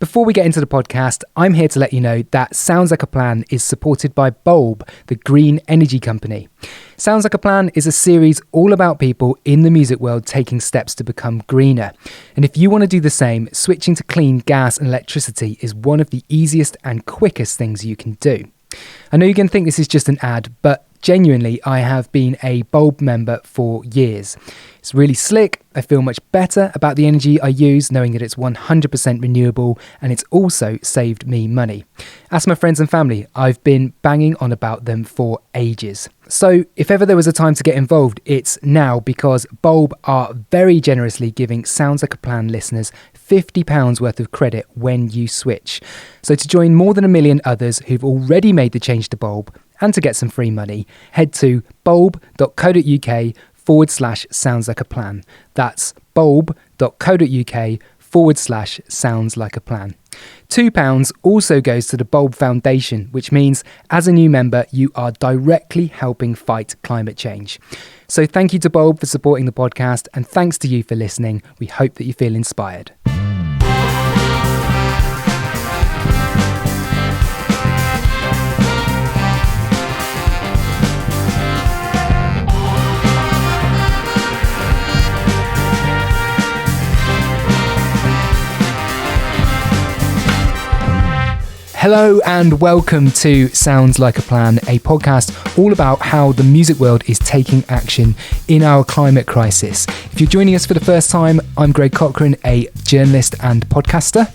before we get into the podcast, I'm here to let you know that Sounds Like a Plan is supported by Bulb, the green energy company. Sounds Like a Plan is a series all about people in the music world taking steps to become greener. And if you want to do the same, switching to clean gas and electricity is one of the easiest and quickest things you can do. I know you're going to think this is just an ad, but genuinely, I have been a Bulb member for years. It's really slick. I feel much better about the energy I use, knowing that it's 100% renewable, and it's also saved me money. As my friends and family, I've been banging on about them for ages. So if ever there was a time to get involved, it's now, because Bulb are very generously giving Sounds Like a Plan listeners £50 worth of credit when you switch. So to join more than 1 million others who've already made the change to Bulb, and to get some free money, head to bulb.co.uk/sounds like a plan. That's bulb.co.uk/sounds like a plan. £2 also goes to the Bulb Foundation, which means as a new member, you are directly helping fight climate change. So thank you to Bulb for supporting the podcast, and thanks to you for listening. We hope that you feel inspired. Hello and welcome to Sounds Like a Plan, a podcast all about how the music world is taking action in our climate crisis. If you're joining us for the first time, I'm Cochrane, a journalist and podcaster.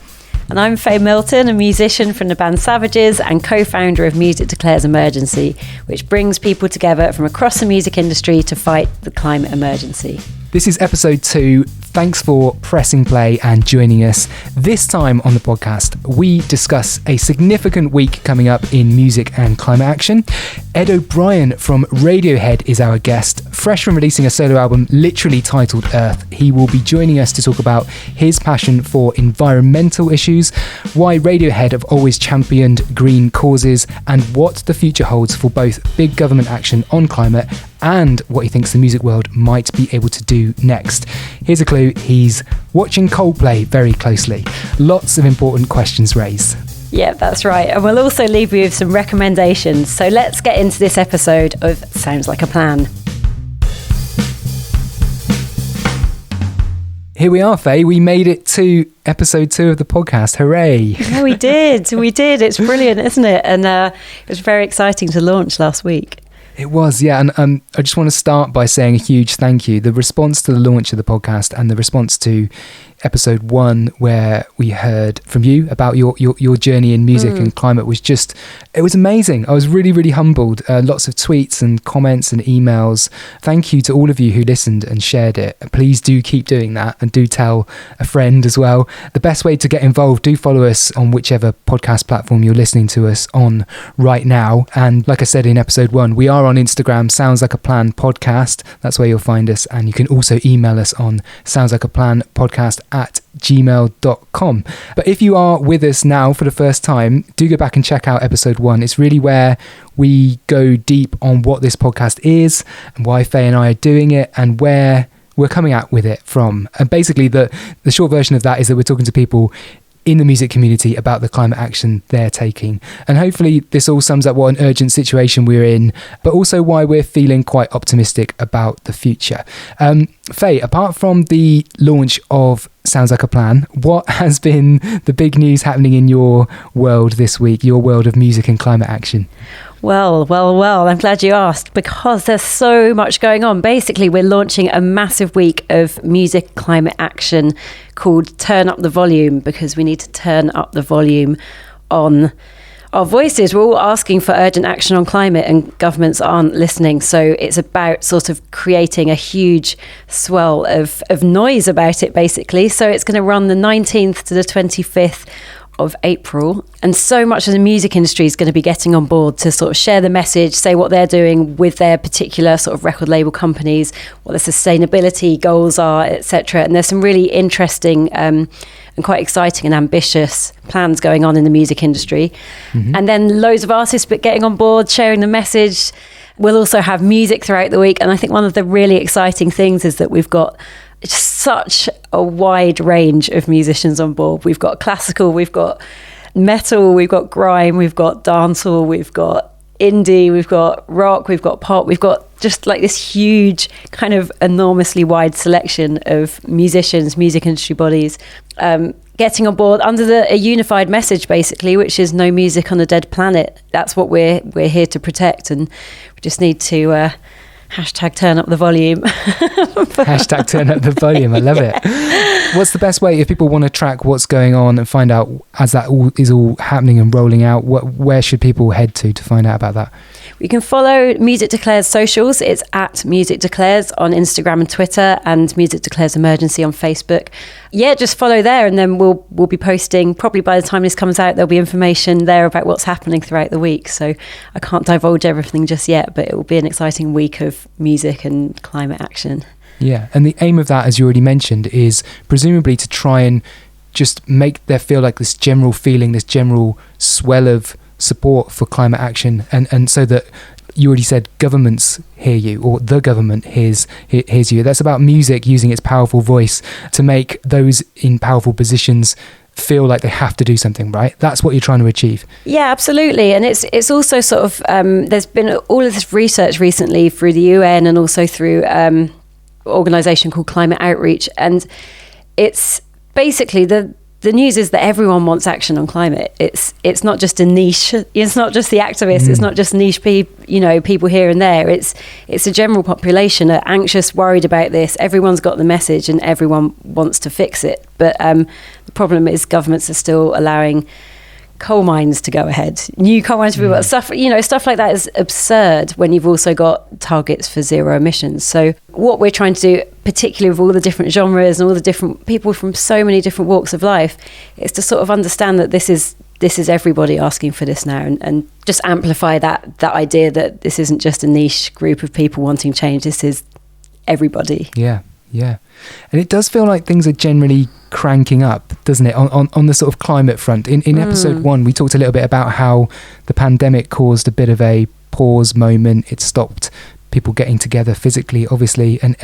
And I'm Milton, a musician from the band Savages and co-founder of Music Declares Emergency, which brings people together from across the music industry to fight the climate emergency. This is episode 2. Thanks for pressing play and joining us. This time on the podcast, we discuss a significant week coming up in music and climate action. Ed O'Brien from Radiohead is our guest. Fresh from releasing a solo album literally titled Earth, he will be joining us to talk about his passion for environmental issues, why Radiohead have always championed green causes, and what the future holds for both big government action on climate and what he thinks the music world might be able to do next. Here's a clue, he's watching Coldplay very closely. Lots of important questions raised. Yeah, that's right. And we'll also leave you with some recommendations. So let's get into this episode of Sounds Like a Plan. Here we are, Faye. We made it to episode 2 of the podcast. Hooray. Yeah, we did. It's brilliant, isn't it? And it was very exciting to launch last week. It was, yeah. And I just want to start by saying a huge thank you. The response to the launch of the podcast and the response to episode 1, where we heard from you about your journey in music and climate, was just, it was amazing. I was really, really humbled. Lots of tweets and comments and emails. Thank you to all of you who listened and shared it. Please do keep doing that, and do tell a friend as well. The best way to get involved, do follow us on whichever podcast platform you're listening to us on right now. And like I said in episode 1, we are on Instagram, Sounds Like a Plan Podcast. That's where you'll find us. And you can also email us on soundslikeaplanpodcast@gmail.com. But if you are with us now for the first time, do go back and check out episode 1. It's really where we go deep on what this podcast is and why Faye and I are doing it and where we're coming out with it from. And basically the short version of that is that we're talking to people in the music community about the climate action they're taking. And hopefully this all sums up what an urgent situation we're in, but also why we're feeling quite optimistic about the future. Faye, apart from the launch of Sounds Like a Plan, what has been the big news happening in your world this week, your world of music and climate action? Well, I'm glad you asked, because there's so much going on. Basically, we're launching a massive week of music climate action called Turn Up the Volume, because we need to turn up the volume on our voices. We're all asking for urgent action on climate and governments aren't listening. So it's about sort of creating a huge swell of noise about it, basically. So it's going to run the 19th to the 25th of April, and so much of the music industry is going to be getting on board to sort of share the message, say what they're doing with their particular sort of record label companies, what their sustainability goals are, etc. And there's some really interesting and quite exciting and ambitious plans going on in the music industry. And then loads of artists getting on board, sharing the message. We'll also have music throughout the week, and I think one of the really exciting things is that we've got such a wide range of musicians on board. We've got classical, we've got metal, we've got grime, we've got dancehall, we've got indie, we've got rock, we've got pop, we've got just like this huge kind of enormously wide selection of musicians, music industry bodies, getting on board under a unified message, basically, which is no music on a dead planet. That's what we're here to protect, and we just need to hashtag turn up the volume. Hashtag turn up the volume. I love it. What's the best way if people want to track what's going on and find out as that all is all happening and rolling out? Where should people head to find out about that? You can follow Music Declares socials. It's at Music Declares on Instagram and Twitter, and Music Declares Emergency on Facebook. Yeah, just follow there, and then we'll be posting. Probably by the time this comes out, there'll be information there about what's happening throughout the week. So I can't divulge everything just yet, but it will be an exciting week of music and climate action. Yeah, and the aim of that, as you already mentioned, is presumably to try and just make there feel like this general feeling, this general swell of support for climate action, and so that you already said governments hear you, or the government hears you. That's about music using its powerful voice to make those in powerful positions feel like they have to do something, right? That's what you're trying to achieve. Yeah, absolutely. And it's also sort of there's been all of this research recently through the UN and also through organisation called Climate Outreach, and it's basically the news is that everyone wants action on climate. It's not just a niche. It's not just the activists. It's not just niche people here and there. It's a general population are anxious, worried about this. Everyone's got the message and everyone wants to fix it. But the problem is governments are still allowing coal mines to go ahead, new coal mines to be built. Stuff like that is absurd when you've also got targets for zero emissions. So what we're trying to do, particularly with all the different genres and all the different people from so many different walks of life, is to sort of understand that this is everybody asking for this now, and just amplify that idea that this isn't just a niche group of people wanting change. This is everybody. Yeah. And it does feel like things are generally cranking up, doesn't it, on the sort of climate front. In episode 1, we talked a little bit about how the pandemic caused a bit of a pause moment. It stopped people getting together physically, obviously. And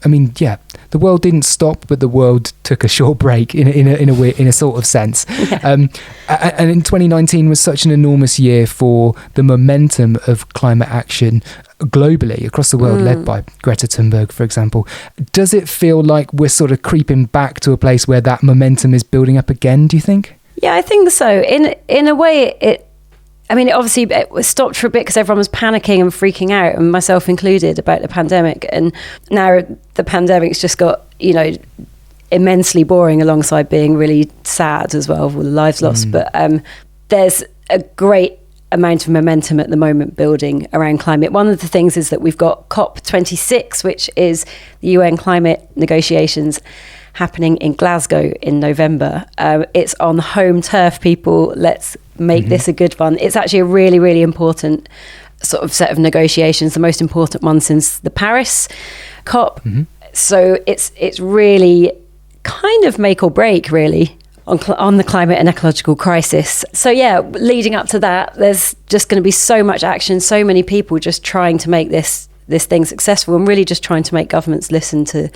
I mean, yeah, the world didn't stop, but the world took a short break in a sort of sense. Yeah. And in 2019 was such an enormous year for the momentum of climate action globally across the world, led by Greta Thunberg, for example. Does it feel like we're sort of creeping back to a place where that momentum is building up again, do you think? Yeah, I think so. In a way, it obviously it was stopped for a bit because everyone was panicking and freaking out, and myself included, about the pandemic. And now the pandemic's just got, immensely boring alongside being really sad as well, with all the lives lost. But there's a great amount of momentum at the moment building around climate. One of the things is that we've got COP26, which is the UN climate negotiations, happening in Glasgow in November. It's on home turf, people. Let's make this a good one. It's actually a really, really important sort of set of negotiations, the most important one since the Paris COP. So it's really kind of make or break, really, on the climate and ecological crisis. So yeah, leading up to that, there's just going to be so much action, so many people just trying to make this thing successful, and really just trying to make governments listen to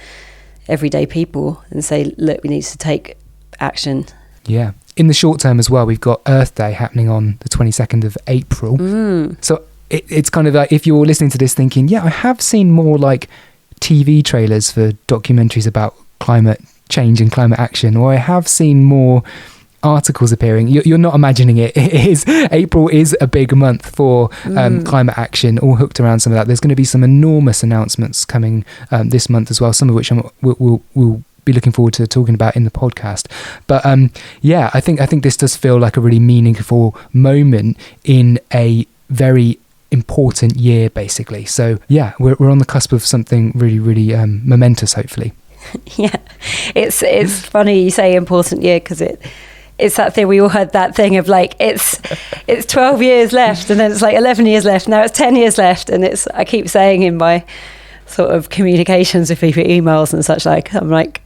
everyday people and say, look, we need to take action. Yeah. In the short term as well, we've got Earth Day happening on the 22nd of April. So it's kind of like, if you're listening to this thinking, yeah, I have seen more like TV trailers for documentaries about climate change and climate action, or I have seen more articles appearing. You're not imagining it. April is a big month for climate action, all hooked around some of that. There's going to be some enormous announcements coming this month as well, some of which we'll be looking forward to talking about in the podcast. But yeah, I think this does feel like a really meaningful moment in a very important year, basically. So yeah, we're on the cusp of something really, really momentous, hopefully. Yeah, it's funny you say important year, because it's that thing, we all had that thing of like, it's 12 years left, and then it's like 11 years left, now it's 10 years left, and I keep saying in my sort of communications with people, emails and such, like, I'm like,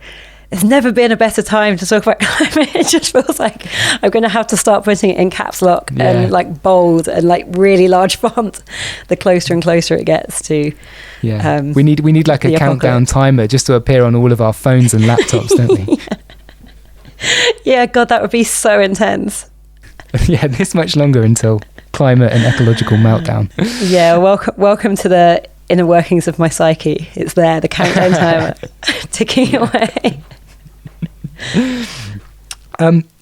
there's never been a better time to talk about climate. It just feels like I'm going to have to start putting it in caps lock and like bold and like really large font the closer and closer it gets to. Yeah, we need like a countdown timer just to appear on all of our phones and laptops, don't we? Yeah, God, that would be so intense. Yeah, this much longer until climate and ecological meltdown. Yeah, welcome to the inner workings of my psyche. It's there, the countdown timer, ticking away.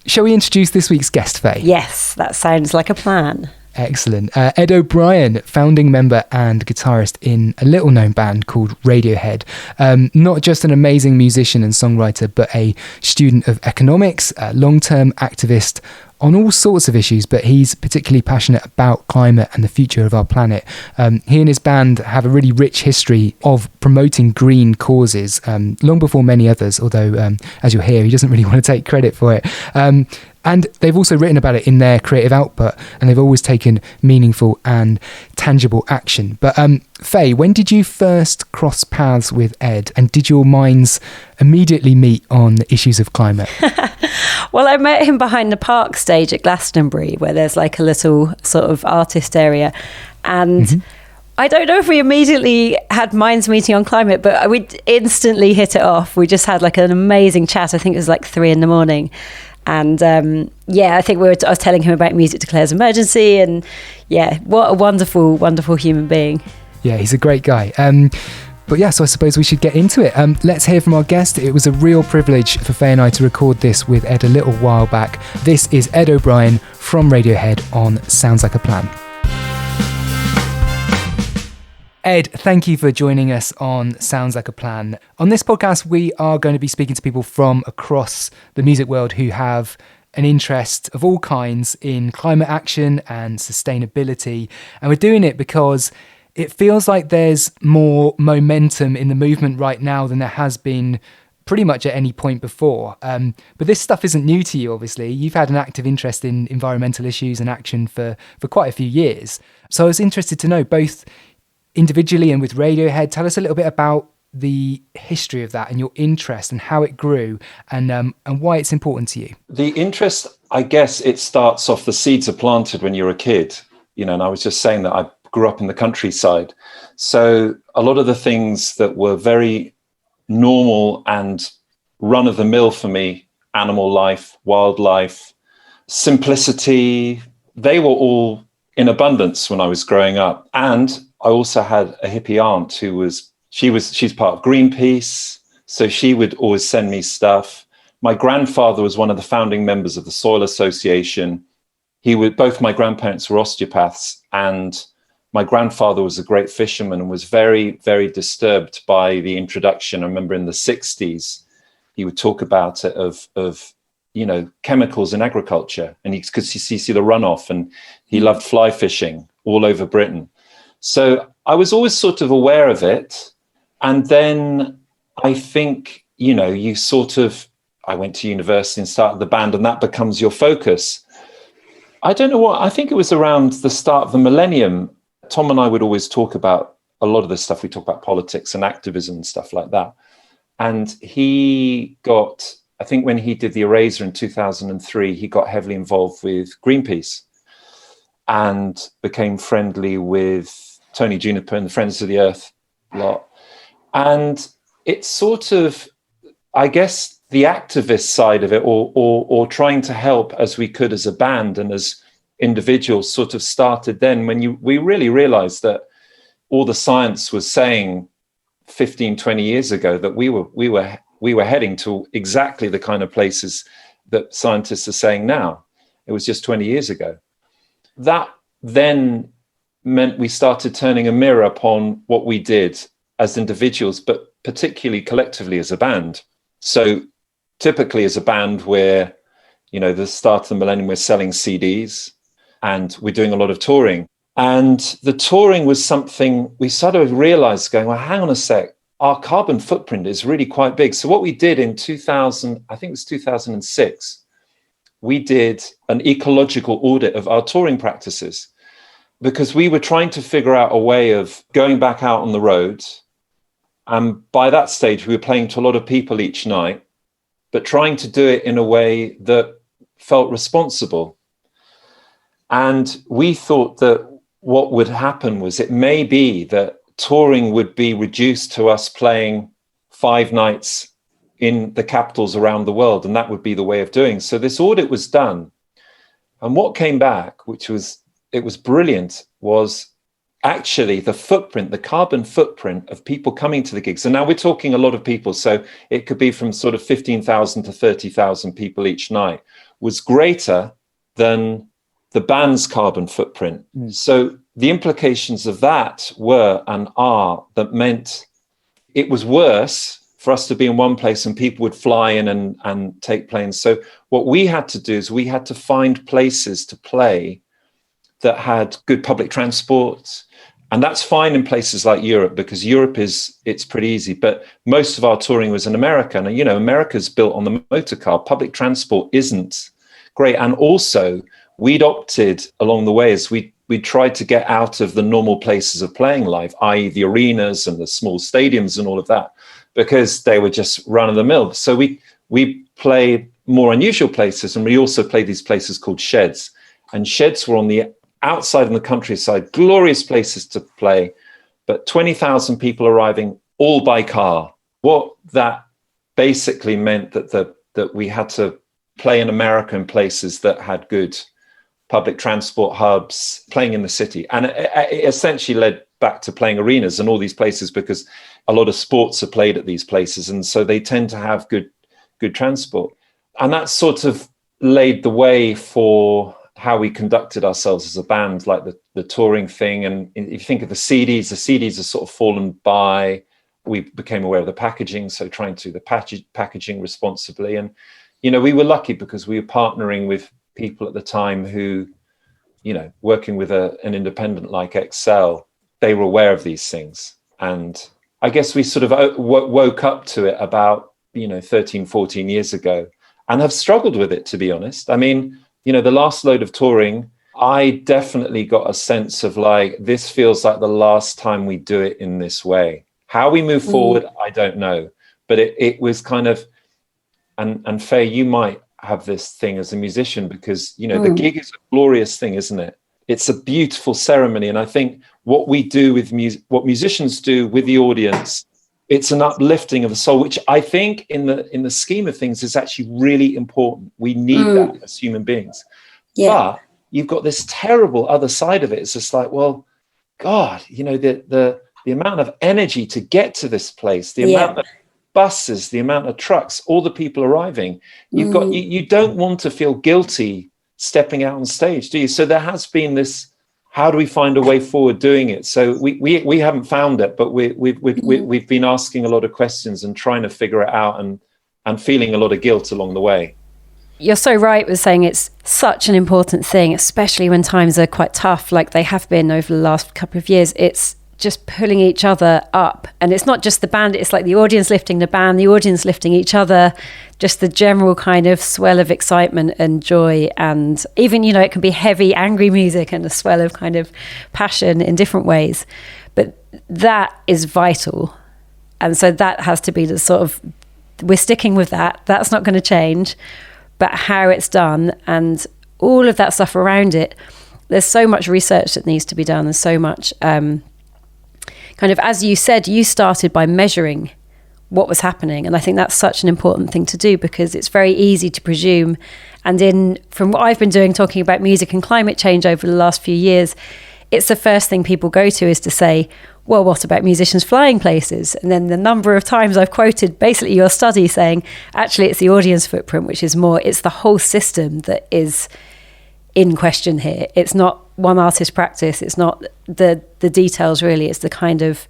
Shall we introduce this week's guest, Faye? Yes, that sounds like a plan. Excellent. Ed O'Brien, founding member and guitarist in a little-known band called Radiohead. Not just an amazing musician and songwriter, but a student of economics, a long-term activist on all sorts of issues, but he's particularly passionate about climate and the future of our planet. He and his band have a really rich history of promoting green causes, long before many others, although, as you'll hear, he doesn't really want to take credit for it. And they've also written about it in their creative output, and they've always taken meaningful and tangible action. But Faye, when did you first cross paths with Ed, and did your minds immediately meet on the issues of climate? Well, I met him behind the park stage at Glastonbury, where there's like a little sort of artist area. And I don't know if we immediately had minds meeting on climate, but we instantly hit it off. We just had like an amazing chat. I think it was like 3 a.m. And I think I was telling him about Music Declares Emergency, and yeah, what a wonderful, wonderful human being. Yeah, he's a great guy. But yeah, so I suppose we should get into it. Let's hear from our guest. It was a real privilege for Faye and I to record this with Ed a little while back. This is Ed O'Brien from Radiohead on Sounds Like a Plan. Ed, thank you for joining us on Sounds Like a Plan. On this podcast, we are going to be speaking to people from across the music world who have an interest of all kinds in climate action and sustainability. And we're doing it because it feels like there's more momentum in the movement right now than there has been pretty much at any point before. But this stuff isn't new to you, obviously. You've had an active interest in environmental issues and action for quite a few years. So I was interested to know, both individually and with Radiohead, tell us a little bit about the history of that and your interest and how it grew and why it's important to you. The interest, I guess it starts off, the seeds are planted when you're a kid, and I was just saying that I grew up in the countryside. So a lot of the things that were very normal and run of the mill for me, animal life, wildlife, simplicity, they were all in abundance when I was growing up. And I also had a hippie aunt she's part of Greenpeace. So she would always send me stuff. My grandfather was one of the founding members of the Soil Association. Both my grandparents were osteopaths, and my grandfather was a great fisherman and was very, very disturbed by the introduction. I remember in the 60s, he would talk about it of chemicals in agriculture, and he could see the runoff, and he loved fly fishing all over Britain. So I was always sort of aware of it. And then I think, I went to university and started the band, and that becomes your focus. I don't know what, I think it was around the start of the millennium. Tom and I would always talk about a lot of this stuff. We talk about politics and activism and stuff like that. And he got, I think when he did the Eraser in 2003, he got heavily involved with Greenpeace and became friendly with Tony Juniper and the Friends of the Earth lot. And it's sort of, I guess, the activist side of it, or trying to help as we could as a band and as individuals, sort of started then when we really realized that all the science was saying 15, 20 years ago that we were heading to exactly the kind of places that scientists are saying now. It was just 20 years ago. That then meant we started turning a mirror upon what we did as individuals, but particularly collectively as a band. So typically as a band, we're, the start of the millennium, we're selling CDs and we're doing a lot of touring. And the touring was something we sort of realized, going, well, hang on a sec, our carbon footprint is really quite big. So what we did in 2000, I think it was 2006, we did an ecological audit of our touring practices, because we were trying to figure out a way of going back out on the road. And by that stage, we were playing to a lot of people each night. but trying to do it in a way that felt responsible. And we thought that what would happen was it may be that touring would be reduced to us playing 5 nights in the capitals around the world, and that would be the way of doing. So this audit was done. And what came back, it was brilliant, was actually the footprint, the carbon footprint of people coming to the gigs. And now we're talking a lot of people, so it could be from sort of 15,000 to 30,000 people each night, was greater than the band's carbon footprint. So the implications of that were and are that meant it was worse for us to be in one place and people would fly in and take planes. So what we had to do is we had to find places to play that had good public transport. And that's fine in places like Europe, because Europe it's pretty easy. But most of our touring was in America. And, you know, America's built on the motor car. Public transport isn't great. And also we'd opted along the way as we tried to get out of the normal places of playing live, i.e. the arenas and the small stadiums and all of that, because they were just run of the mill. So we played more unusual places, and we also played these places called sheds. And sheds were on the outside in the countryside, glorious places to play, but 20,000 people arriving all by car. What that basically meant that we had to play in America in places that had good public transport hubs, playing in the city. And it essentially led back to playing arenas and all these places, because a lot of sports are played at these places. And so they tend to have good transport. And that sort of laid the way for how we conducted ourselves as a band, like the touring thing. And if you think of the CDs are sort of fallen by. We became aware of the packaging, so trying to do the packaging responsibly. And, you know, we were lucky because we were partnering with people at the time who, you know, working with an independent like Excel, they were aware of these things. And I guess we sort of woke up to it about, 13, 14 years ago, and have struggled with it, to be honest. I mean, the last load of touring, I definitely got a sense of like, this feels like the last time we do it in this way. How we move forward, I don't know. But it was kind of, and Faye, you might have this thing as a musician, because, the gig is a glorious thing, isn't it? It's a beautiful ceremony. And I think what we do with music, what musicians do with the audience, it's an uplifting of the soul, which I think in the scheme of things is actually really important. We need that as human beings. Yeah. But you've got this terrible other side of it. It's just like, well, God, the amount of energy to get to this place, the amount of buses, the amount of trucks, all the people arriving, you don't want to feel guilty stepping out on stage, do you? So there has been this, how do we find a way forward doing it? So we haven't found it, but we've been asking a lot of questions and trying to figure it out, and feeling a lot of guilt along the way. You're so right with saying it's such an important thing, especially when times are quite tough, like they have been over the last couple of years. It's just pulling each other up. And it's not just the band, it's like the audience lifting the band, the audience lifting each other, just the general kind of swell of excitement and joy. And even, it can be heavy, angry music and a swell of kind of passion in different ways. But that is vital. And so that has to be the sort of, we're sticking with that. That's not going to change. But how it's done and all of that stuff around it, there's so much research that needs to be done, and so much kind of, as you said, you started by measuring what was happening. And I think that's such an important thing to do, because it's very easy to presume. And from what I've been doing, talking about music and climate change over the last few years, it's the first thing people go to is to say, well, what about musicians flying places? And then the number of times I've quoted basically your study saying, actually, it's the audience footprint, which is more, it's the whole system that is in question here. It's not one artist practice. It's not the details, really. It's the kind of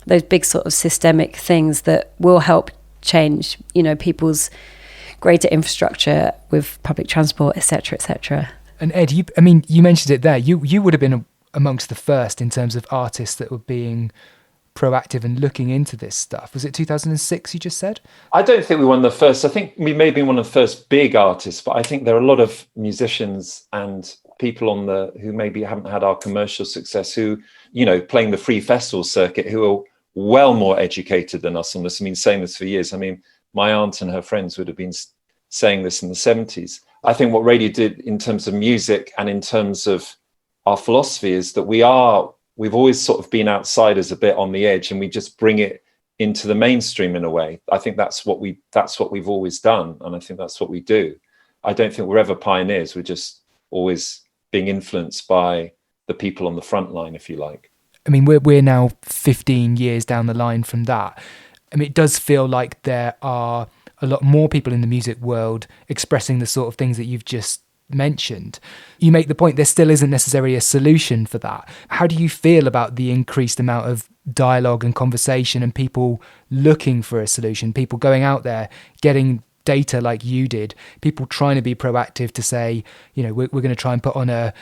those big sort of systemic things that will help change, people's greater infrastructure with public transport, et cetera, et cetera. And Ed, you mentioned it there. You would have been amongst the first in terms of artists that were being proactive and looking into this stuff. Was it 2006 you just said? I don't think we were one of the first. I think we may be one of the first big artists, but I think there are a lot of musicians and people who maybe haven't had our commercial success, who, playing the free festival circuit, who are well more educated than us on this. Saying this for years. my aunt and her friends would have been saying this in the 70s. I think what radio did in terms of music and in terms of our philosophy is that we've always sort of been outsiders a bit on the edge, and we just bring it into the mainstream in a way. I think that's what we've always done, and I think that's what we do. I don't think we're ever pioneers. We're just always being influenced by the people on the front line, if you like. I mean, we're now 15 years down the line from that. I mean, it does feel like there are a lot more people in the music world expressing the sort of things that you've just mentioned. You make the point there still isn't necessarily a solution for that. How do you feel about the increased amount of dialogue and conversation and people looking for a solution, people going out there, getting data like you did, people trying to be proactive to say, you know, we're going to try and put on a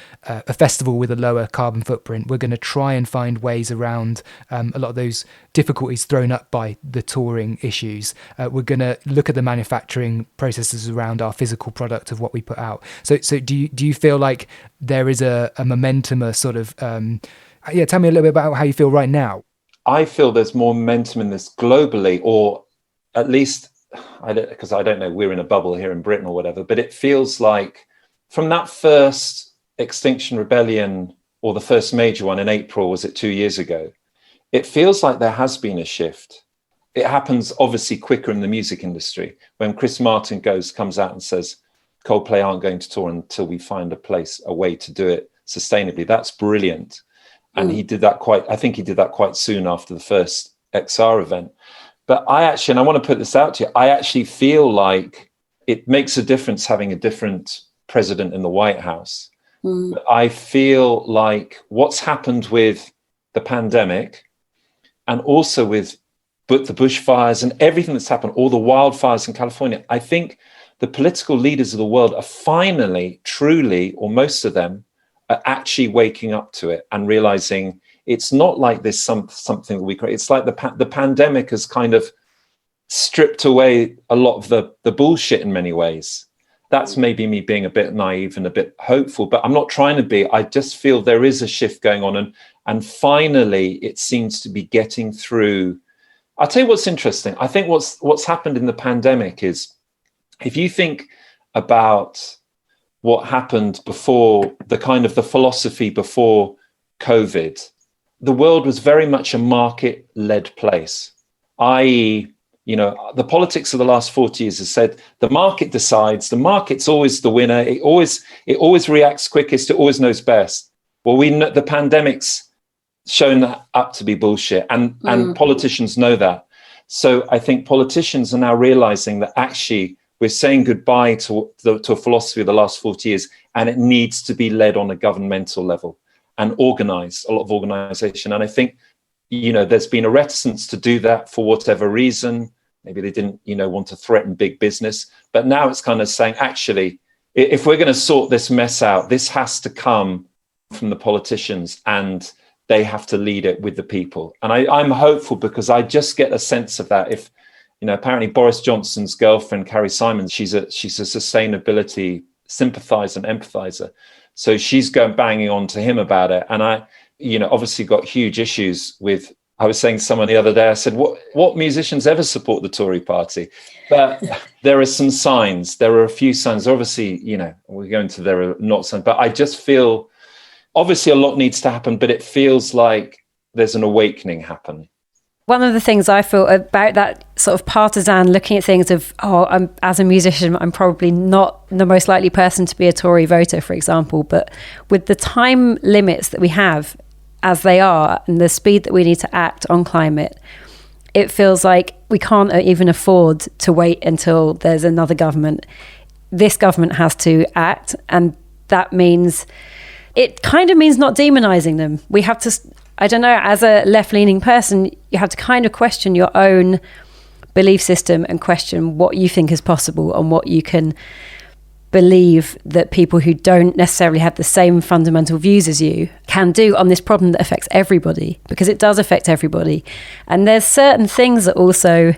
festival with a lower carbon footprint. We're going to try and find ways around a lot of those difficulties thrown up by the touring issues. We're going to look at the manufacturing processes around our physical product of what we put out. So do you feel like there is a momentum, a sort of, tell me a little bit about how you feel right now. I feel there's more momentum in this globally, or at least, because I don't know, we're in a bubble here in Britain or whatever, but it feels like from that first Extinction Rebellion, or the first major one in April, was it 2 years ago? It feels like there has been a shift. It happens obviously quicker in the music industry. When Chris Martin comes out and says, Coldplay aren't going to tour until we find a way to do it sustainably. That's brilliant. And he did that quite soon after the first XR event. But and I want to put this out to you, I actually feel like it makes a difference having a different president in the White House. But I feel like what's happened with the pandemic, and also with the bushfires and everything that's happened, all the wildfires in California, I think the political leaders of the world are finally, truly, or most of them, are actually waking up to it and realizing it's not like this something that we create. It's like the pandemic has kind of stripped away a lot of the bullshit in many ways. That's maybe me being a bit naive and a bit hopeful, but I'm not trying to be. I just feel there is a shift going on, and finally it seems to be getting through. I'll tell you what's interesting. I think what's happened in the pandemic is, if you think about what happened before, the kind of the philosophy before COVID, the world was very much a market-led place, i.e., you know, the politics of the last 40 years has said the market decides, the market's always the winner, it always reacts quickest, it always knows best. Well, we know the pandemic's shown that up to be bullshit, and politicians know that. So I think politicians are now realizing that actually we're saying goodbye to a philosophy of the last 40 years, and it needs to be led on a governmental level and organized, a lot of organization. And I think, you know, there's been a reticence to do that for whatever reason. Maybe they didn't, you know, want to threaten big business. But now it's kind of saying, actually, if we're going to sort this mess out, this has to come from the politicians, and they have to lead it with the people. And I'm hopeful, because I just get a sense of that. If, you know, apparently Boris Johnson's girlfriend, Carrie Simons, she's a sustainability sympathizer and empathizer. So she's going banging on to him about it. And I, you know, obviously got huge issues with, I was saying to someone the other day, I said, what musicians ever support the Tory party? But there are some signs. There are a few signs. Obviously, you know, we're going to, there are not some, but I just feel, obviously a lot needs to happen, but it feels like there's an awakening happening. One of the things I feel about that sort of partisan looking at things of, as a musician, I'm probably not the most likely person to be a Tory voter, for example, but with the time limits that we have as they are, and the speed that we need to act on climate, it feels like we can't even afford to wait until there's another government. This government has to act, and that means, it kind of means not demonizing them. We have to, I don't know, as a left-leaning person, you have to kind of question your own belief system and question what you think is possible and what you can believe that people who don't necessarily have the same fundamental views as you can do on this problem that affects everybody, because it does affect everybody. And there's certain things that also,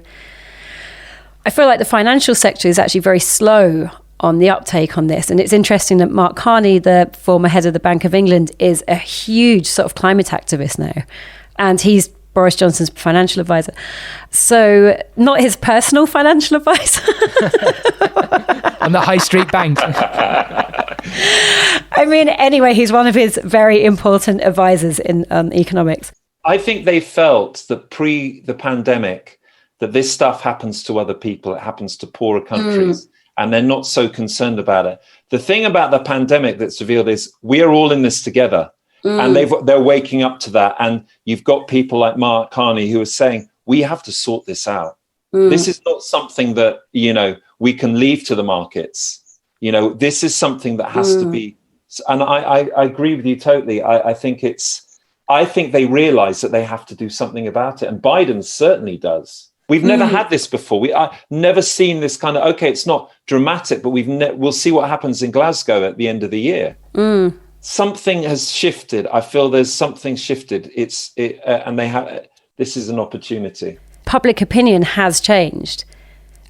I feel like the financial sector is actually very slow on the uptake on this. And it's interesting that Mark Carney, the former head of the Bank of England, is a huge sort of climate activist now. And he's Boris Johnson's financial advisor. So not his personal financial advisor. On the high street bank. I mean, anyway, he's one of his very important advisors in economics. I think they felt that pre the pandemic, that this stuff happens to other people, it happens to poorer countries, and they're not so concerned about it. The thing about the pandemic that's revealed is we are all in this together, and they're waking up to that. And you've got people like Mark Carney who are saying, we have to sort this out. This is not something that, we can leave to the markets. This is something that has to be, and I agree with you totally. I think they realize that they have to do something about it. And Biden certainly does. We've never had this before. I've never seen this kind of, okay, it's not dramatic, but we'll see what happens in Glasgow at the end of the year. Something has shifted. I feel there's something shifted. And this is an opportunity. Public opinion has changed.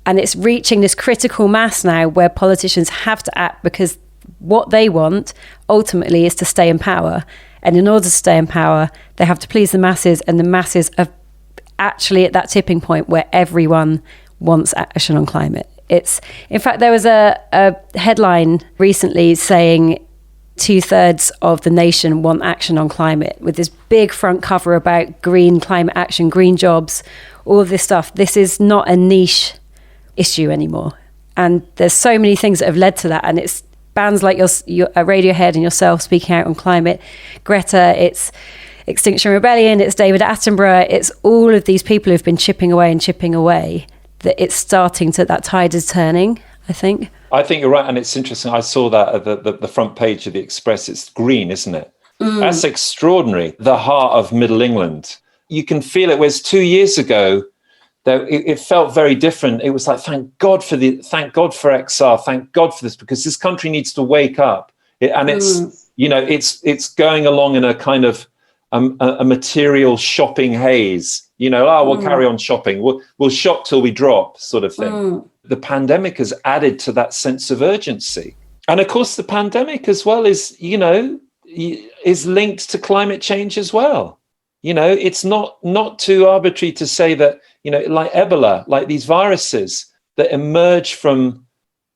And it's reaching this critical mass now where politicians have to act, because what they want ultimately is to stay in power. And in order to stay in power, they have to please the masses, and the masses are actually at that tipping point where everyone wants action on climate. In fact, there was a headline recently saying 2/3 of the nation want action on climate, with this big front cover about green climate action, green jobs, all of this stuff. This is not a niche issue anymore. And there's so many things that have led to that. And it's bands like your Radiohead and yourself speaking out on climate, Greta, it's Extinction Rebellion, it's David Attenborough, it's all of these people who've been chipping away, that it's starting to, that tide is turning, I think. I think you're right. And it's interesting. I saw that at the front page of the Express. It's green, isn't it? That's extraordinary. The heart of Middle England. You can feel it. Whereas 2 years ago, it felt very different. It was like, thank God for XR, thank God for this, because this country needs to wake up. It's going along in a kind of a material shopping haze. We'll carry on shopping. We'll shop till we drop, sort of thing. The pandemic has added to that sense of urgency, and of course, the pandemic as well is linked to climate change as well. It's not too arbitrary to say that, like Ebola, like these viruses that emerge from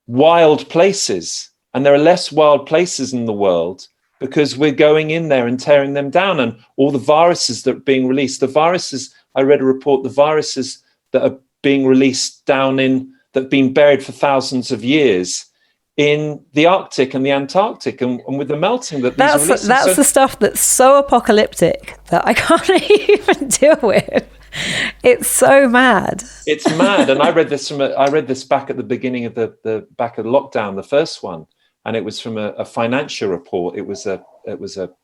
wild places, and there are less wild places in the world because we're going in there and tearing them down. And all the viruses that are being released, I read a report, the viruses that are being released that have been buried for thousands of years in the Arctic and the Antarctic, and with the melting that's the stuff that's so apocalyptic that I can't even deal with. It's so mad. It's mad. And I read this back at the beginning of the lockdown, the first one, and it was from a financial report. It was a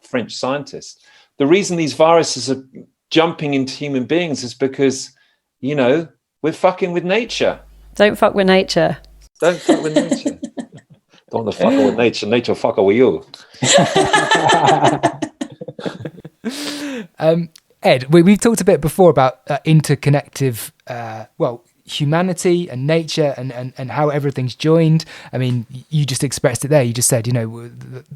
French scientist. The reason these viruses are jumping into human beings is because we're fucking with nature. Don't fuck with nature. Don't fuck with nature. Don't fuck with nature. Nature fuck with you. Ed, we've talked a bit before about interconnective, humanity and nature and how everything's joined. I mean, you just expressed it there. You just said,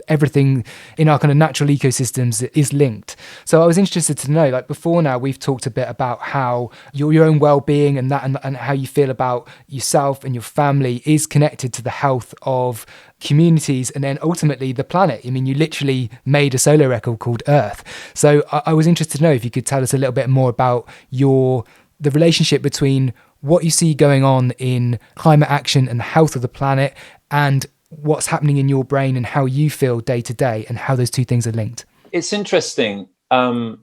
everything in our kind of natural ecosystems is linked. So I was interested to know, like before now, we've talked a bit about how your own well-being and that and how you feel about yourself and your family is connected to the health of communities and then ultimately the planet. I mean, you literally made a solo record called Earth. So I was interested to know if you could tell us a little bit more about the relationship between what you see going on in climate action and the health of the planet, and what's happening in your brain and how you feel day to day, and how those two things are linked. It's interesting. And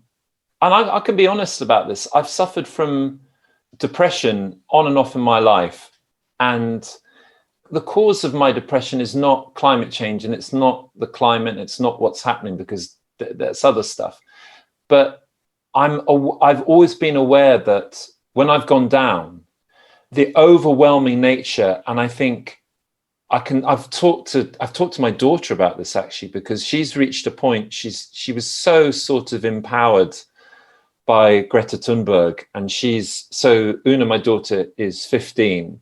I can be honest about this. I've suffered from depression on and off in my life. And the cause of my depression is not climate change, and it's not the climate. It's not what's happening, because that's other stuff. But I've always been aware that when I've gone down, the overwhelming nature, and I think I've talked to my daughter about this actually, because she's reached a point, she was so sort of empowered by Greta Thunberg, and Una, my daughter, is 15,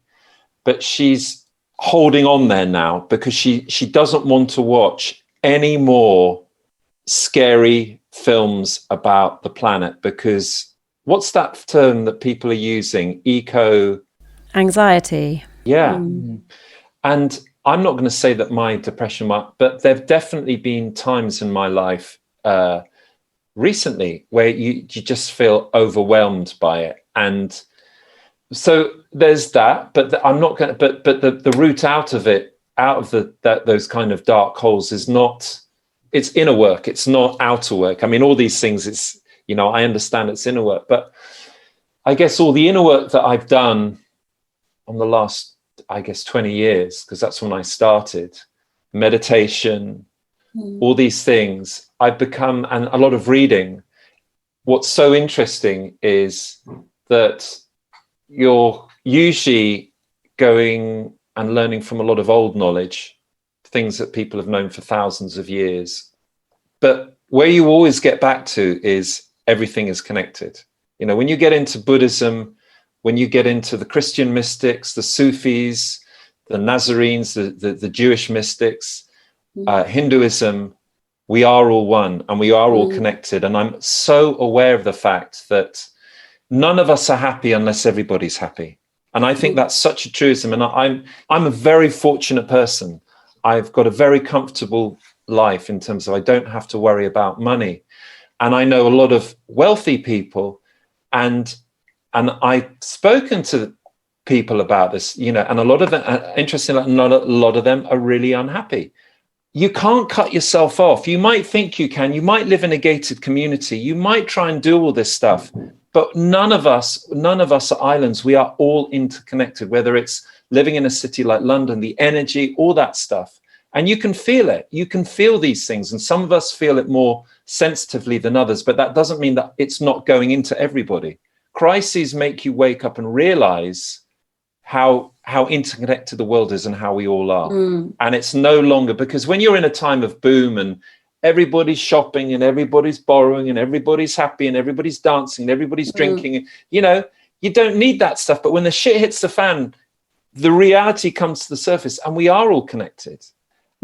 but she's holding on there now because she doesn't want to watch any more scary films about the planet, because what's that term that people are using? Anxiety. Yeah. And I'm not going to say that my depression, but there've definitely been times in my life recently where you just feel overwhelmed by it. And so there's that, but I'm not going to, but the route out of it, those kind of dark holes is not, it's inner work. It's not outer work. I mean, all these things, it's, I understand it's inner work, but I guess all the inner work that I've done on the last, 20 years, because that's when I started, meditation, all these things, I've become, and a lot of reading. What's so interesting is that you're usually going and learning from a lot of old knowledge, things that people have known for thousands of years. But where you always get back to is everything is connected. When you get into Buddhism, when you get into the Christian mystics, the Sufis, the Nazarenes, the Jewish mystics, Hinduism, we are all one and we are all connected. And I'm so aware of the fact that none of us are happy unless everybody's happy. And I think that's such a truism. And I'm a very fortunate person. I've got a very comfortable life in terms of I don't have to worry about money. And I know a lot of wealthy people, and I've spoken to people about this, and a lot of them, interestingly, not a lot of them are really unhappy. You can't cut yourself off. You might think you can. You might live in a gated community. You might try and do all this stuff, but none of us are islands. We are all interconnected, whether it's living in a city like London, the energy, all that stuff. And you can feel it. You can feel these things. And some of us feel it more sensitively than others, but that doesn't mean that it's not going into everybody. Crises make you wake up and realize how interconnected the world is and how we all are. And it's no longer, because when you're in a time of boom and everybody's shopping and everybody's borrowing and everybody's happy and everybody's dancing and everybody's drinking, you don't need that stuff. But when the shit hits the fan, the reality comes to the surface and we are all connected.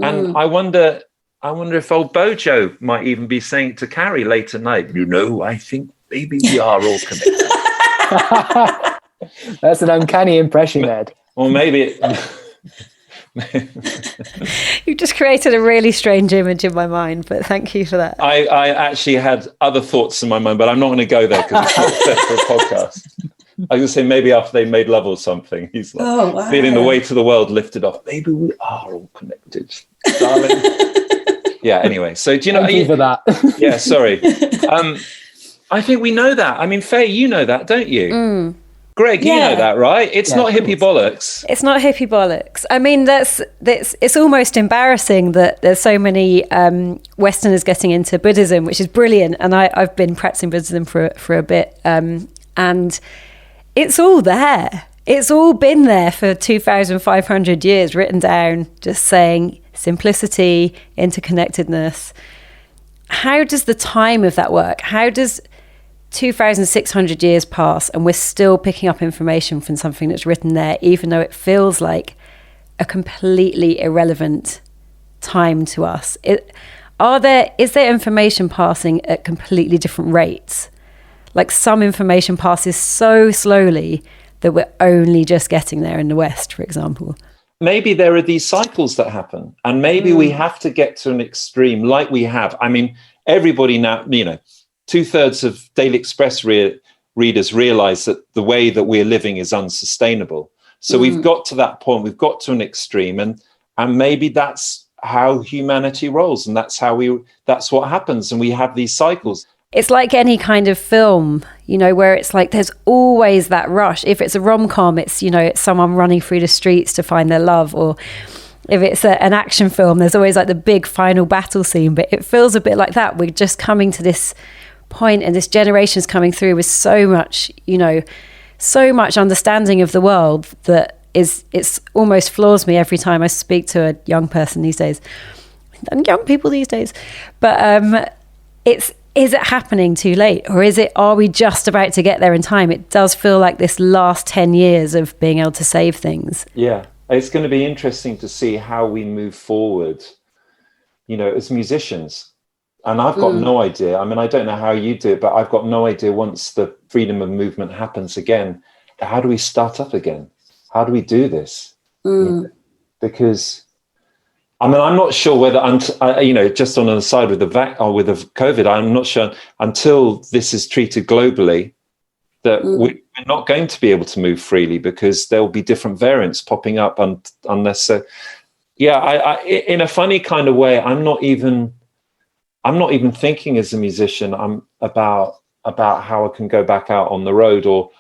And I wonder if old Bojo might even be saying to Carrie late at night, I think maybe we are all connected. That's an uncanny impression, Ed. Or maybe You've just created a really strange image in my mind, but thank you for that. I actually had other thoughts in my mind, but I'm not going to go there because it's not set for a podcast. I was going to say maybe after they made love or something. He's like feeling the weight of the world lifted off. Maybe we are all connected, darling. Yeah, anyway. So do you know... Thank you for that. Yeah, sorry. I think we know that. I mean, Faye, you know that, don't you? Greg, you know that, right? It's not hippie bollocks. It's not hippie bollocks. I mean, it's almost embarrassing that there's so many Westerners getting into Buddhism, which is brilliant. And I've been practicing Buddhism for a bit. And it's all there. It's all been there for 2,500 years, written down, just saying simplicity, interconnectedness. How does the time of that work? How does 2,600 years pass and we're still picking up information from something that's written there, even though it feels like a completely irrelevant time to us? Is there information passing at completely different rates? Like some information passes so slowly that we're only just getting there in the West, for example. Maybe there are these cycles that happen, and maybe we have to get to an extreme like we have. I mean, everybody now, 2/3 of Daily Express readers realize that the way that we're living is unsustainable. So we've got to that point, we've got to an extreme, and maybe that's how humanity rolls, and that's what happens, and we have these cycles. It's like any kind of film, where it's like there's always that rush. If it's a rom-com, it's someone running through the streets to find their love, or if it's an action film, there's always like the big final battle scene. But it feels a bit like that. We're just coming to this point, and this generation's coming through with so much understanding of the world that it's almost floors me every time I speak to a young person these days, and young people these days. But is it happening too late, or are we just about to get there in time? It does feel like this last 10 years of being able to save things. Yeah, it's going to be interesting to see how we move forward, as musicians. And I've got no idea. I mean, I don't know how you do it, but I've got no idea once the freedom of movement happens again, how do we start up again? How do we do this? Because, I mean, I'm not sure whether, just on the side with with the COVID, I'm not sure until this is treated globally that we're not going to be able to move freely, because there will be different variants popping up unless. So, yeah, I in a funny kind of way, I'm not even thinking as a musician about how I can go back out on the road, or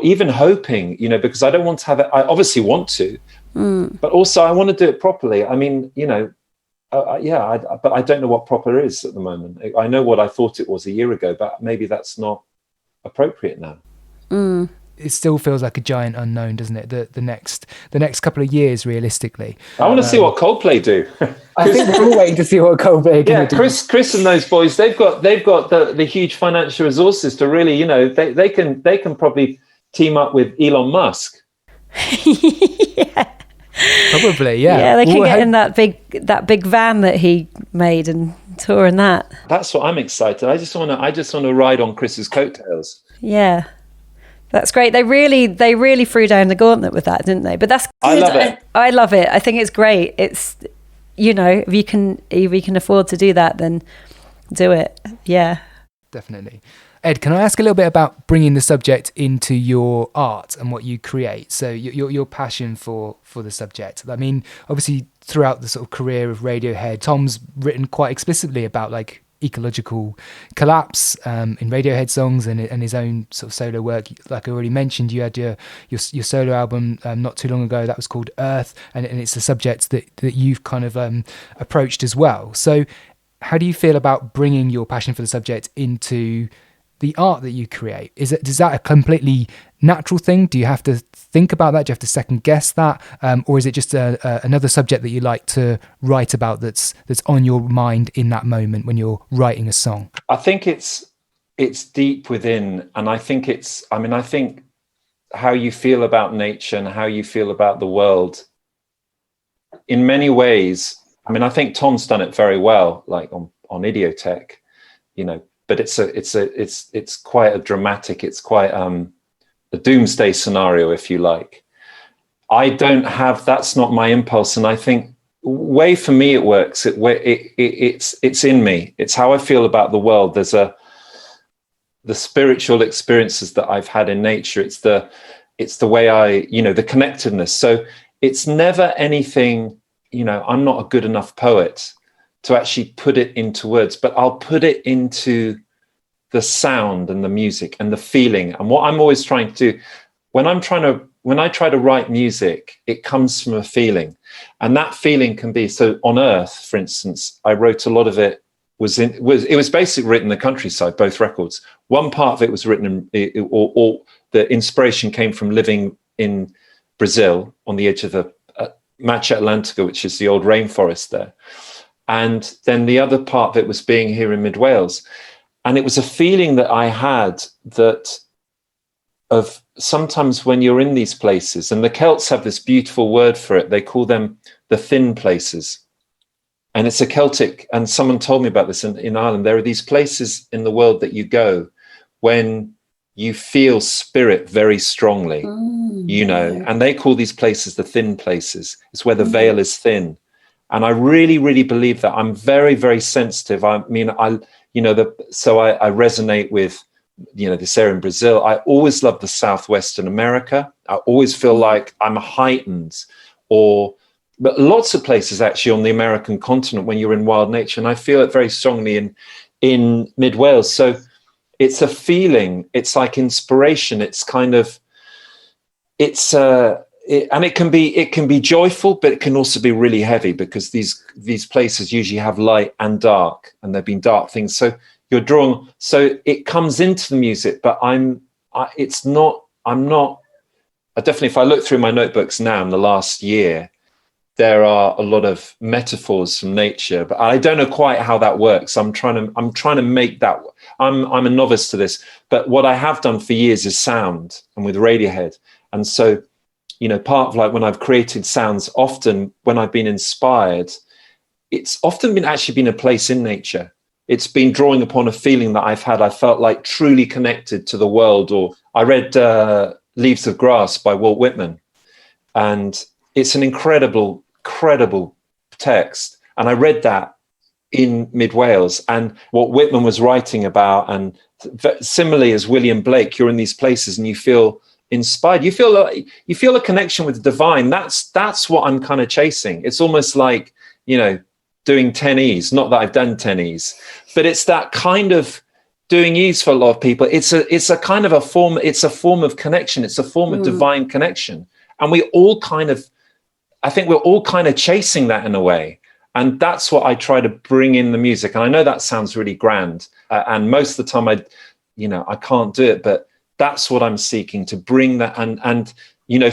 even hoping, because I don't want to have it. I obviously want to, but also I want to do it properly. I mean, but I don't know what proper is at the moment. I know what I thought it was a year ago, but maybe that's not appropriate now. It still feels like a giant unknown, doesn't it? The next couple of years, realistically. I want to see what Coldplay do. I think we're all waiting to see what Coldplay are going to do. Chris and those boys, they've got the huge financial resources to really, they can probably team up with Elon Musk. Yeah. Probably, yeah. Yeah, they can get in that big van that he made and tour in that. That's what I'm excited. I just want to ride on Chris's coattails. Yeah. That's great. They really threw down the gauntlet with that, didn't they? But that's good. I love it. I love it. I think it's great. It's, if you can afford to do that, then do it. Yeah. Definitely. Ed, can I ask a little bit about bringing the subject into your art and what you create? So your passion for the subject. I mean, obviously throughout the sort of career of Radiohead, Tom's written quite explicitly about like ecological collapse in Radiohead songs and his own sort of solo work. Like I already mentioned, you had your solo album not too long ago that was called Earth, and it's a subject that you've kind of approached as well. So how do you feel about bringing your passion for the subject into the art that you create? Is that a completely natural thing? Do you have to think about that? Do you have to second guess that? Or is it just another subject that you like to write about that's on your mind in that moment when you're writing a song? I think it's deep within, and I think how you feel about nature and how you feel about the world in many ways. I mean, I think Tom's done it very well, like on Idiotech, but it's quite a dramatic, it's quite a doomsday scenario, if you like. That's not my impulse. And I think way for me, it works. It's in me. It's how I feel about the world. There's the spiritual experiences that I've had in nature. It's the way the connectedness. So it's never anything, I'm not a good enough poet to actually put it into words, but I'll put it into the sound and the music and the feeling. And what I'm always trying to do when I try to write music, it comes from a feeling. And that feeling can be, so on Earth, for instance, I wrote a lot of it it was basically written in the countryside, both records. One part of it was written or the inspiration came from living in Brazil on the edge of the Mata Atlântica, which is the old rainforest there. And then the other part of it was being here in mid Wales. And it was a feeling that I had of sometimes when you're in these places, and the Celts have this beautiful word for it, they call them the thin places. And it's a Celtic, and someone told me about this in Ireland. There are these places in the world that you go when you feel spirit very strongly, and they call these places the thin places. It's where the veil is thin. And I really, really believe that. I'm very, very sensitive. I mean, so I resonate with, this area in Brazil. I always love the Southwestern America. I always feel like I'm heightened, but lots of places actually on the American continent when you're in wild nature. And I feel it very strongly in mid Wales. So it's a feeling. It's like inspiration. It's kind of, and it can be joyful, but it can also be really heavy because these places usually have light and dark, and there've been dark things. So you're drawn. So it comes into the music, but definitely, if I look through my notebooks now in the last year, there are a lot of metaphors from nature, but I don't know quite how that works. I'm trying to make that. I'm a novice to this, but what I have done for years is sound, and with Radiohead, and so. Part of like when I've created sounds, often when I've been inspired, it's often been a place in nature. it's been drawing upon a feeling that I've had. I felt like truly connected to the world. Or I read Leaves of Grass by Walt Whitman, and it's an incredible text. And I read that in mid Wales, and what Whitman was writing about, and similarly as William Blake, you're in these places and you feel inspired. You feel a connection with the divine. That's what I'm kind of chasing. It's almost like, doing 10 E's. Not that I've done 10 E's, but it's that kind of doing E's for a lot of people. It's a kind of a form. It's a form of connection. It's a form of divine connection, and I think we're all kind of chasing that in a way. And that's what I try to bring in the music. And I know that sounds really grand, and most of the time I can't do it, but that's what I'm seeking to bring that. And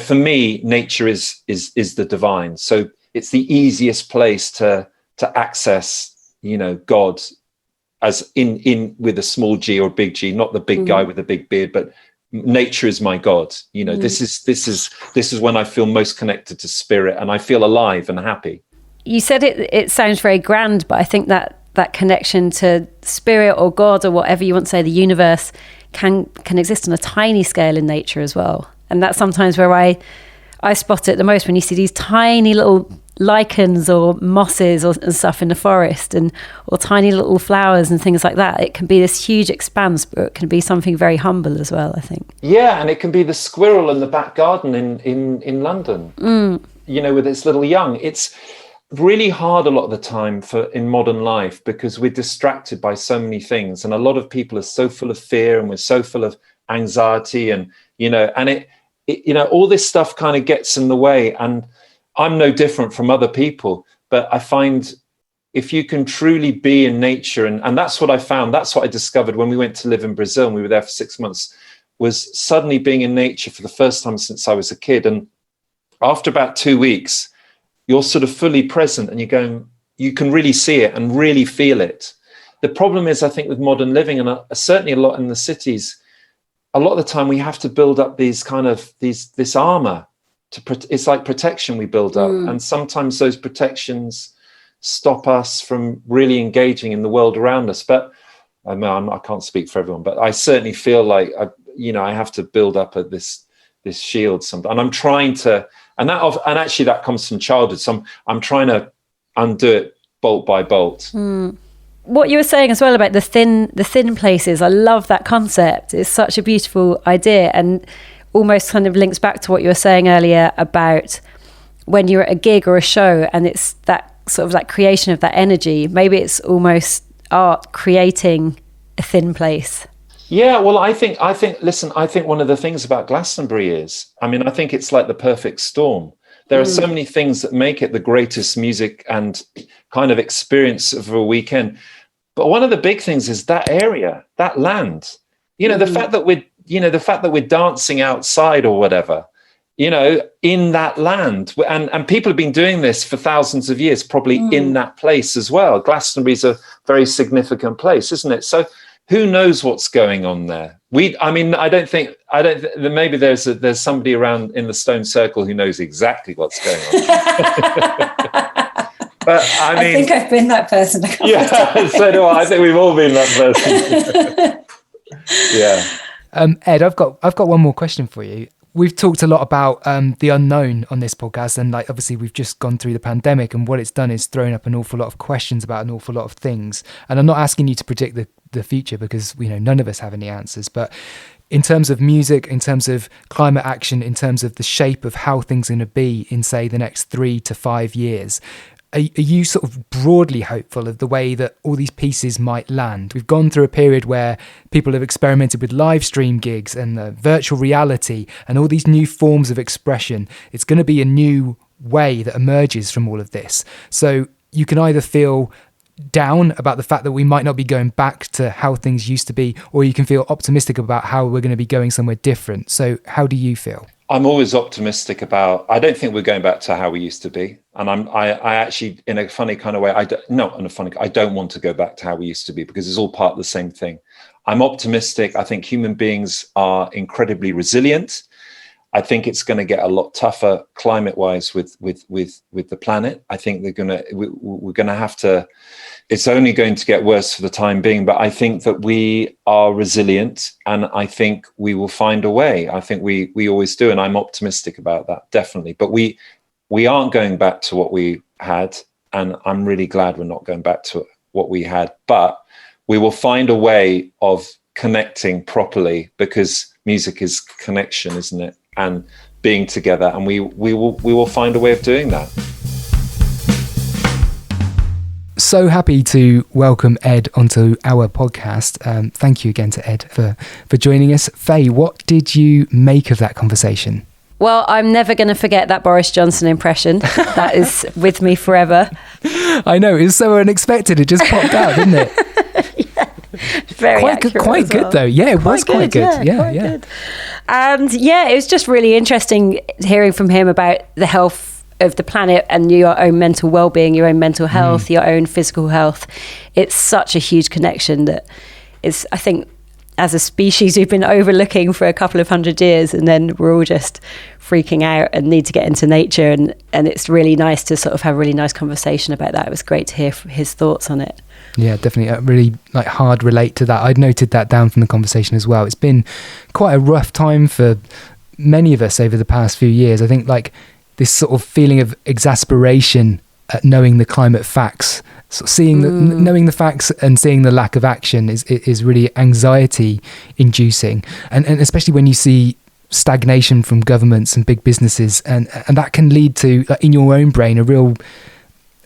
for me, nature is the divine. So it's the easiest place to access, God, as in with a small G or big G, not the big guy with the big beard, but nature is my God. This is when I feel most connected to spirit, and I feel alive and happy. You said it sounds very grand, but I think that connection to spirit or God or whatever you want to say, the universe, can exist on a tiny scale in nature as well. And that's sometimes where I spot it the most, when you see these tiny little lichens or mosses and stuff in the forest, or tiny little flowers and things like that. It can be this huge expanse, but it can be something very humble as well, I think. Yeah, and it can be the squirrel in the back garden in London, with its little young. It's really hard a lot of the time in modern life, because we're distracted by so many things, and a lot of people are so full of fear, and we're so full of anxiety, and all this stuff kind of gets in the way. And I'm no different from other people, but I find if you can truly be in nature, and that's what I found, that's what I discovered when we went to live in Brazil, and we were there for 6 months, was suddenly being in nature for the first time since I was a kid. And after about 2 weeks, you're sort of fully present, and you can really see it and really feel it. The problem is, I think, with modern living, and certainly a lot in the cities, a lot of the time we have to build up this armor. It's like protection we build up. And sometimes those protections stop us from really engaging in the world around us. But I can't speak for everyone, but I certainly feel like, I have to build up this shield sometimes. And I'm trying to, and actually that comes from childhood. So I'm trying to undo it bolt by bolt. What you were saying as well about the thin places, I love that concept. It's such a beautiful idea, and almost kind of links back to what you were saying earlier about when you're at a gig or a show, and it's that sort of like creation of that energy. Maybe it's almost art creating a thin place. Yeah, well, I think one of the things about Glastonbury is, I think it's like the perfect storm. There are so many things that make it the greatest music and kind of experience of a weekend. But one of the big things is that area, that land, the fact that we're dancing outside or whatever, in that land, and people have been doing this for thousands of years, probably in that place as well. Glastonbury's a very significant place, isn't it? So who knows what's going on there? I don't think maybe there's somebody around in the stone circle who knows exactly what's going on. But I think I've been that person. Yeah, so do I. I think we've all been that person. Yeah. Ed, I've got one more question for you. We've talked a lot about the unknown on this podcast, and obviously we've just gone through the pandemic, and what it's done is thrown up an awful lot of questions about an awful lot of things. And I'm not asking you to predict the future, because none of us have any answers. But in terms of music, in terms of climate action, in terms of the shape of how things are going to be in, say, the next 3 to 5 years, are you sort of broadly hopeful of the way that all these pieces might land? We've gone through a period where people have experimented with live stream gigs and virtual reality and all these new forms of expression. It's going to be a new way that emerges from all of this. So you can either feel down about the fact that we might not be going back to how things used to be, or you can feel optimistic about how we're going to be going somewhere different. So how do you feel? I'm always optimistic I don't think we're going back to how we used to be. And I actually, in a funny kind of way, I don't want to go back to how we used to be, because it's all part of the same thing. I'm optimistic. I think human beings are incredibly resilient. I think it's going to get a lot tougher climate-wise with the planet. I think we're going to have to. It's only going to get worse for the time being. But I think that we are resilient, and I think we will find a way. I think we always do, and I'm optimistic about that, definitely. But we aren't going back to what we had, and I'm really glad we're not going back to what we had. But we will find a way of connecting properly, because music is connection, isn't it? And being together, and we will find a way of doing that. So happy to welcome Ed onto our podcast. Thank you again to Ed for joining us. Faye, what did you make of that conversation? Well, I'm never going to forget that Boris Johnson impression. That is with me forever. I know, it was so unexpected. It just popped out, didn't it? Yeah. Very quite good though. Yeah, it was quite good. Yeah. Good. And it was just really interesting hearing from him about the health of the planet and your own mental well-being, your own mental health, your own physical health. It's such a huge connection that is, I think, as a species, we've been overlooking for a couple of 100 years, and then we're all just freaking out and need to get into nature. And it's really nice to sort of have a really nice conversation about that. It was great to hear his thoughts on it. Yeah, definitely. Really hard relate to that. I'd noted that down from the conversation as well. It's been quite a rough time for many of us over the past few years. I think this sort of feeling of exasperation at knowing the climate facts, sort of knowing the facts and seeing the lack of action is really anxiety inducing. And especially when you see stagnation from governments and big businesses, and that can lead to, in your own brain, a real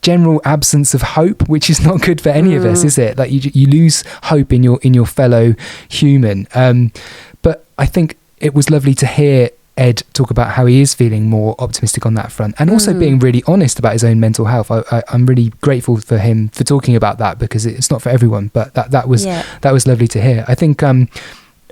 general absence of hope, which is not good for any of us, is it? You lose hope in your fellow human. But I think it was lovely to hear Ed talk about how he is feeling more optimistic on that front, and also being really honest about his own mental health. I'm really grateful for him for talking about that, because it's not for everyone, but that was lovely to hear. I think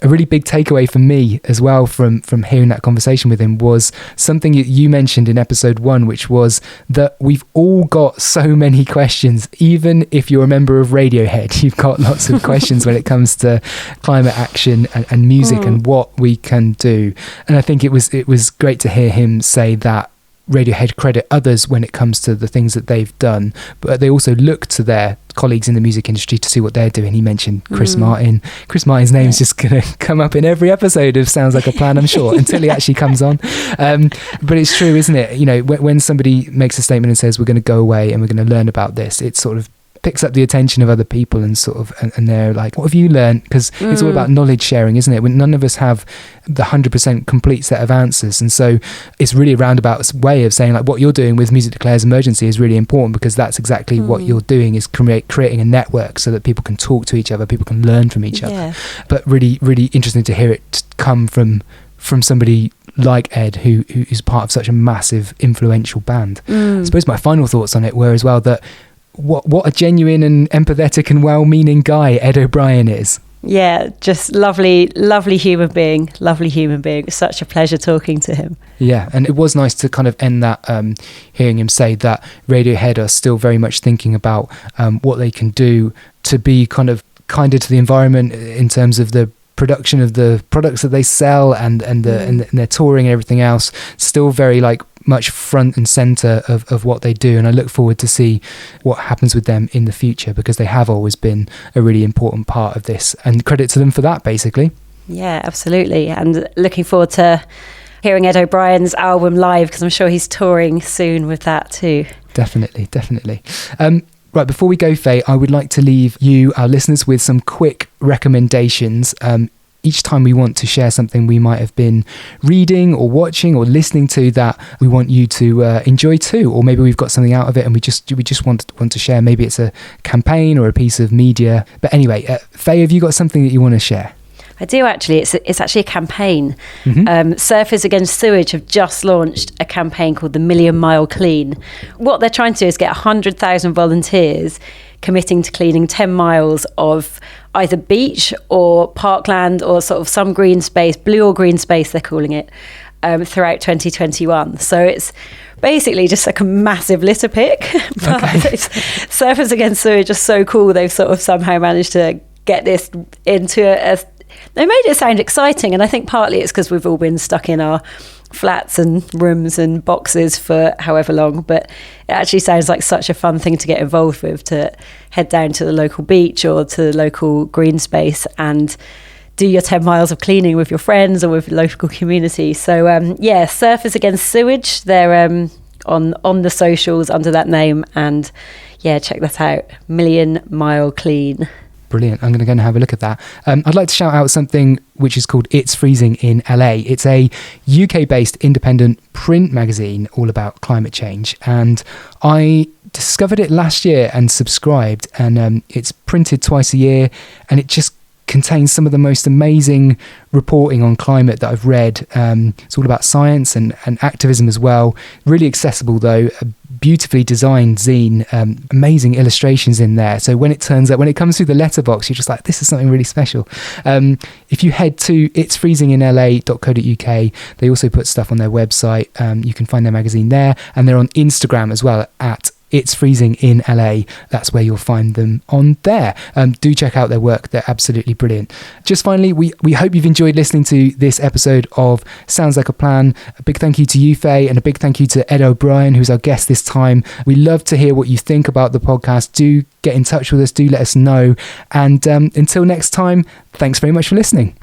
a really big takeaway for me as well from hearing that conversation with him was something you mentioned in episode 1, which was that we've all got so many questions. Even if you're a member of Radiohead, you've got lots of questions when it comes to climate action and music and what we can do. And I think it was great to hear him say that Radiohead credit others when it comes to the things that they've done, but they also look to their colleagues in the music industry to see what they're doing. He mentioned Chris Martin. Chris Martin's name is just going to come up in every episode of Sounds Like a Plan, I'm sure, until he actually comes on. But it's true, isn't it? When somebody makes a statement and says we're going to go away and we're going to learn about this, it sort of picks up the attention of other people, and and they're like, what have you learned? Because it's all about knowledge sharing, isn't it? When none of us have the 100% complete set of answers, and so it's really a roundabout way of saying what you're doing with Music Declares Emergency is really important, because that's exactly what you're doing, is creating a network so that people can talk to each other, people can learn from each other. But really, really interesting to hear it come from somebody like Ed, who is part of such a massive, influential band. I suppose my final thoughts on it were as well that what a genuine and empathetic and well-meaning guy Ed O'Brien is. Yeah, just lovely human being. It's such a pleasure talking to him. Yeah, and it was nice to kind of end that hearing him say that Radiohead are still very much thinking about what they can do to be kind of kinder to the environment in terms of the production of the products that they sell and their touring and everything else. Still very much front and center of what they do, and I look forward to see what happens with them in the future, because they have always been a really important part of this, and credit to them for that, basically. Yeah, absolutely. And looking forward to hearing Ed O'Brien's album live, because I'm sure he's touring soon with that too. Definitely. Right, before we go, Faye, I would like to leave you, our listeners, with some quick recommendations. Each time we want to share something we might have been reading or watching or listening to that we want you to enjoy too, or maybe we've got something out of it and we just want to share. Maybe it's a campaign or a piece of media. But anyway, Faye, have you got something that you want to share? I do actually. It's actually a campaign. Surfers Against Sewage have just launched a campaign called the Million Mile Clean. What they're trying to do is get 100,000 volunteers committing to cleaning 10 miles of either beach or parkland or sort of some green space, blue or green space they're calling it, throughout 2021. So it's basically just a massive litter pick. But Surfers Against Sewage are so cool. They've sort of somehow managed to get this into they made it sound exciting, and I think partly it's because we've all been stuck in our flats and rooms and boxes for however long, but it actually sounds like such a fun thing to get involved with, to head down to the local beach or to the local green space and do your 10 miles of cleaning with your friends or with the local community. So Surfers Against Sewage, they're on the socials under that name, and check that out. Million Mile Clean. Brilliant. I'm going to go and have a look at that. I'd like to shout out something which is called It's Freezing in LA. It's a UK-based independent print magazine all about climate change. And I discovered it last year and subscribed. And it's printed twice a year. And it just contains some of the most amazing reporting on climate that I've read. It's all about science and activism as well. Really accessible though, a beautifully designed zine, amazing illustrations in there. So when it comes through the letterbox, you're just like, this is something really special. If you head to itsfreezinginla.co.uk, they also put stuff on their website. You can find their magazine there, and they're on Instagram as well at It's Freezing in LA. That's where you'll find them on there. Do check out their work. They're absolutely brilliant. Just finally, we hope you've enjoyed listening to this episode of Sounds Like a Plan. A big thank you to you, Faye, and a big thank you to Ed O'Brien, who's our guest this time. We love to hear what you think about the podcast. Do get in touch with us. Do let us know. And until next time, thanks very much for listening.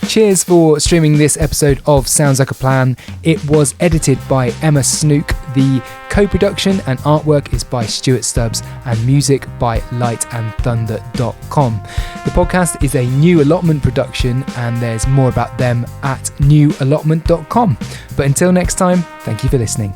Cheers for streaming this episode of Sounds Like a Plan. It was edited by Emma Snook. The co-production and artwork is by Stuart Stubbs, and music by lightandthunder.com. The podcast is a New Allotment production, and there's more about them at newallotment.com. But until next time, thank you for listening.